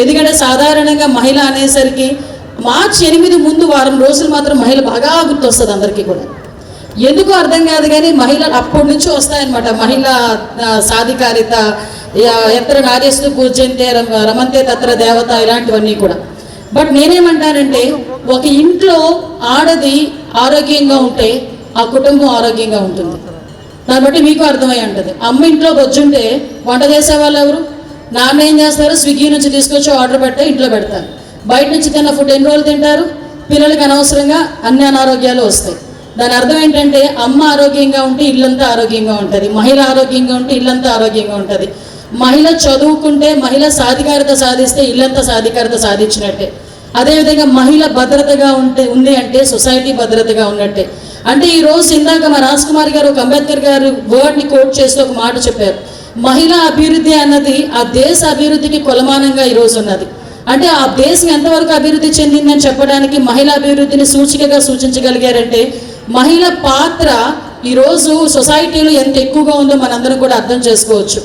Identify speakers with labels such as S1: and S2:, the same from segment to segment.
S1: ఎందుకంటే సాధారణంగా మహిళ అనేసరికి మార్చి 8 ముందు వారం రోజులు మాత్రం మహిళ బాగా గుర్తొస్తుంది అందరికీ కూడా. ఎందుకు అర్థం కాదు కానీ మహిళలు అప్పటి నుంచి వస్తాయన్నమాట. మహిళా సాధికారిత, ఎత్ర నార్యస్తు పూజ్యంతే రమంతే తత్ర దేవత, ఇలాంటివన్నీ కూడా. బట్ నేనేమంటానంటే ఒక ఇంట్లో ఆడది ఆరోగ్యంగా ఉంటే ఆ కుటుంబం ఆరోగ్యంగా ఉంటుంది. దాన్ని బట్టి మీకు అర్థమై ఉంటుంది. అమ్మ ఇంట్లో బొజ్జుంటే వంట చేసే వాళ్ళు ఎవరు? నాన్న ఏం చేస్తారు? స్విగ్గీ నుంచి తీసుకొచ్చి ఆర్డర్ పెడితే ఇంట్లో పెడతారు. బయట నుంచి తిన్న ఫుడ్ ఎన్ని రోజులు తింటారు? పిల్లలకి అనవసరంగా అన్ని అనారోగ్యాలు వస్తాయి. దాని అర్థం ఏంటంటే అమ్మ ఆరోగ్యంగా ఉంటే ఇల్లంతా ఆరోగ్యంగా ఉంటుంది, మహిళ ఆరోగ్యంగా ఉంటే ఇల్లంతా ఆరోగ్యంగా ఉంటుంది. మహిళ చదువుకుంటే, మహిళ సాధికారత సాధిస్తే ఇల్లంతా సాధికారత సాధించినట్టే. అదేవిధంగా మహిళ భద్రతగా ఉంది అంటే సొసైటీ భద్రతగా ఉన్నట్టే. అంటే ఈరోజు ఇందాక మా రాజ్ కుమార్ గారు ఒక అంబేద్కర్ గారు వర్డ్ని కోట్ చేస్తూ ఒక మాట చెప్పారు. మహిళా అభివృద్ధి అన్నది ఆ దేశ అభివృద్ధికి కొలమానంగా ఈరోజు ఉన్నది. అంటే ఆ దేశం ఎంతవరకు అభివృద్ధి చెందిందని చెప్పడానికి మహిళా అభివృద్ధిని సూచికగా సూచించగలిగారంటే మహిళ పాత్ర ఈరోజు సొసైటీలో ఎంత ఎక్కువగా ఉందో మనందరం కూడా అర్థం చేసుకోవచ్చు.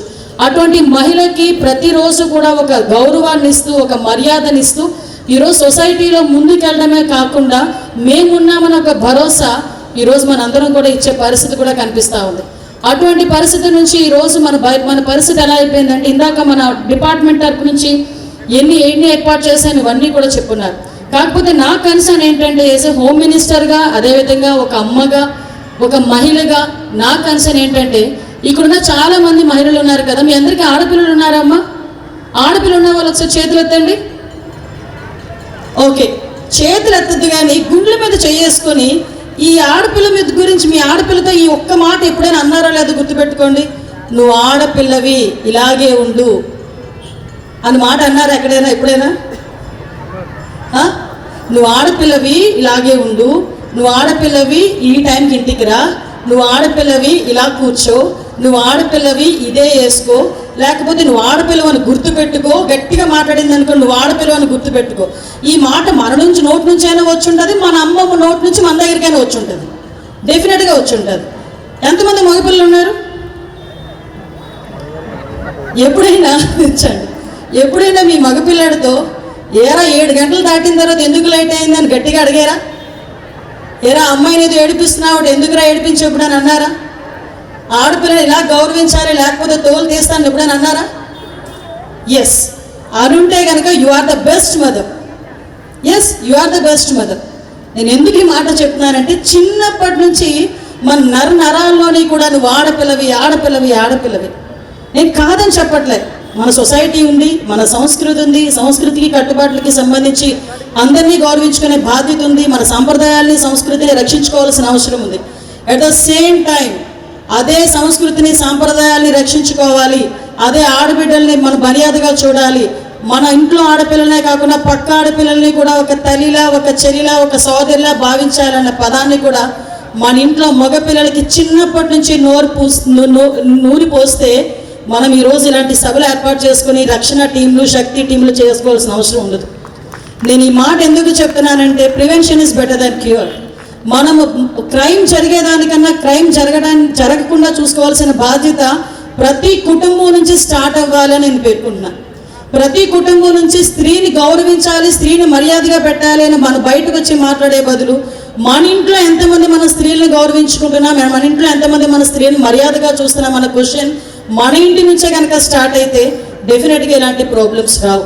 S1: అటువంటి మహిళకి ప్రతిరోజు కూడా ఒక గౌరవాన్ని ఇస్తూ, ఒక మర్యాదనిస్తూ ఈరోజు సొసైటీలో ముందుకెళ్ళడమే కాకుండా మేమున్నామని ఒక భరోసా ఈరోజు మనందరం కూడా ఇచ్చే పరిస్థితి కూడా కనిపిస్తూ ఉంది. అటువంటి పరిస్థితి నుంచి ఈరోజు మన పరిస్థితి ఎలా అయిపోయిందంటే, ఇందాక మన డిపార్ట్మెంట్ తరపు నుంచి ఎన్ని ఏర్పాటు చేశాను ఇవన్నీ కూడా చెప్పున్నారు. కాకపోతే నా కన్సర్న్ ఏంటంటే యాజ్ ఎ హోమ్ మినిస్టర్గా, అదేవిధంగా ఒక అమ్మగా, ఒక మహిళగా నా కన్సర్న్ ఏంటంటే, ఇక్కడున్న చాలామంది మహిళలు ఉన్నారు కదా, మీ అందరికీ ఆడపిల్లలు ఉన్నారమ్మా? ఆడపిల్లలు ఉన్న వాళ్ళు ఒకసారి చేతులు ఎత్తండి. ఓకే, చేతులు ఎత్తద్దు కానీ గుండెల మీద చేసుకొని ఈ ఆడపిల్ల మీద గురించి మీ ఆడపిల్లతో ఈ ఒక్క మాట ఎప్పుడైనా అన్నారో లేదో గుర్తుపెట్టుకోండి. నువ్వు ఆడపిల్లవి, ఇలాగే ఉండు అని మాట అన్నారా ఎక్కడైనా ఎప్పుడైనా? నువ్వు ఆడపిల్లవి, ఇలాగే ఉండు, నువ్వు ఆడపిల్లవి, ఈ టైంకి ఇంటికి రా, నువ్వు ఆడపిల్లవి, ఇలా కూర్చో, నువ్వు ఆడపిల్లవి, ఇదే వేసుకో, లేకపోతే నువ్వు ఆడపిల్లవని గుర్తుపెట్టుకో. గట్టిగా మాట్లాడింది అనుకో, నువ్వు ఆడపిల్లవని గుర్తుపెట్టుకో. ఈ మాట మన నుంచి నోటి నుంచి అయినా వచ్చి ఉంటుంది, మన అమ్మమ్మ నోటి నుంచి మన దగ్గరికైనా వచ్చి ఉంటుంది, డెఫినెట్గా వచ్చి ఉంటుంది. ఎంతమంది మగపిల్లలు ఉన్నారు? ఎప్పుడైనా మీ మగపిల్లాడితో ఏరా 7 గంటలు దాటిన తర్వాత ఎందుకు లేట్ అయిందని గట్టిగా అడిగారా? ఏరా అమ్మాయిని ఏదో ఏడిపిస్తున్నావు, ఎందుకురా ఏడిపించి ఎప్పుడైనా అన్నారా? ఆడపిల్లని ఇలా గౌరవించాలి, లేకపోతే తోలు తీస్తాను ఎప్పుడైనా అన్నారా? ఎస్, అనుంటే కనుక you are the best mother. Yes, you are the best mother. నేను ఎందుకు ఈ మాట చెప్తున్నానంటే, చిన్నప్పటి నుంచి మన నరాల్లోని కూడా నువ్వు ఆడపిల్లవి, ఆడపిల్లవి, ఆడపిల్లవి. నేను కాదని చెప్పట్లేదు. మన సొసైటీ ఉంది, మన సంస్కృతి ఉంది, సంస్కృతికి కట్టుబాట్లకి సంబంధించి అందరినీ గౌరవించుకునే బాధ్యత ఉంది. మన సంప్రదాయాల్ని, సంస్కృతిని రక్షించుకోవాల్సిన అవసరం ఉంది. అట్ ద సేమ్ టైం అదే సంస్కృతిని, సాంప్రదాయాల్ని రక్షించుకోవాలి. అదే ఆడబిడ్డల్ని మనం మర్యాదగా చూడాలి. మన ఇంట్లో ఆడపిల్లలనే కాకుండా పక్క ఆడపిల్లల్ని కూడా ఒక తల్లిలా, ఒక చెల్లిలా, ఒక సోదరిలా భావించాలన్న పదాన్ని కూడా మన ఇంట్లో మగపిల్లలకి చిన్నప్పటి నుంచి నూరి పోస్తే మనం ఈరోజు ఇలాంటి సభలు ఏర్పాటు చేసుకుని రక్షణ టీంలు, శక్తి టీంలు చేసుకోవాల్సిన అవసరం ఉండదు. నేను ఈ మాట ఎందుకు చెప్తున్నానంటే, prevention is better than cure. మనము క్రైమ్ జరిగేదానికన్నా క్రైమ్ జరగకుండా చూసుకోవాల్సిన బాధ్యత ప్రతి కుటుంబం నుంచి స్టార్ట్ అవ్వాలని నేను పేర్కొంటున్నాను. ప్రతి కుటుంబం నుంచి స్త్రీని గౌరవించాలి, స్త్రీని మర్యాదగా పెట్టాలి అని మనం బయటకు వచ్చి మాట్లాడే బదులు మన ఇంట్లో ఎంతమంది మన స్త్రీలను గౌరవించుకుంటున్నాం, మన ఇంట్లో ఎంతమంది మన స్త్రీని మర్యాదగా చూస్తున్నాం అన్న క్వశ్చన్ మన ఇంటి నుంచే కనుక స్టార్ట్ అయితే డెఫినెట్గా ఇలాంటి ప్రాబ్లమ్స్ రావు.